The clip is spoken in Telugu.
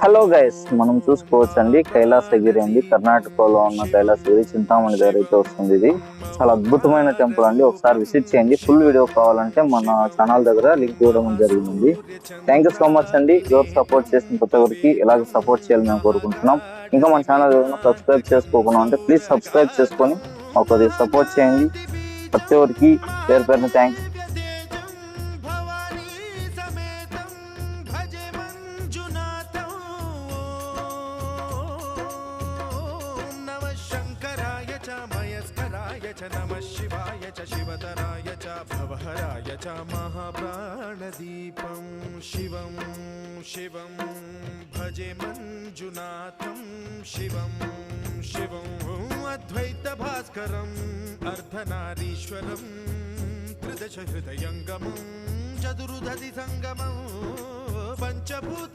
హలో గైస్, మనం చూసుకోవచ్చండి కైలాసగిరి అండి. కర్ణాటకలో ఉన్న కైలాసగిరి చింతామణి దగ్గర అయితే వస్తుంది. ఇది చాలా అద్భుతమైన టెంపుల్ అండి. ఒకసారి విజిట్ చేయండి. ఫుల్ వీడియో కావాలంటే మన ఛానల్ దగ్గర లింక్ ఇవ్వడం జరిగింది. థ్యాంక్ యూ సో మచ్ అండి. ఎవరు సపోర్ట్ చేసిన ప్రతి ఒక్కరికి ఇలాగ సపోర్ట్ చేయాలని మేము కోరుకుంటున్నాం. ఇంకా మన ఛానల్ ఏదైనా సబ్స్క్రైబ్ చేసుకోకుండా ఉంటే ప్లీజ్ సబ్స్క్రైబ్ చేసుకొని కొద్దిగా సపోర్ట్ చేయండి. ప్రతి ఒక్కరికి పేరు పేరున థ్యాంక్స్. नमः शिवाय च शिवतराय च भवहराय च महाप्राणदीपं शिवं शिवं भजे मञ्जुनाथं शिवं शिवं अद्वैतभास्करम् अर्धनारीश्वरं त्रिदशहृदयङ्गमं चतुर्दधिसङ्गमं पञ्चभूत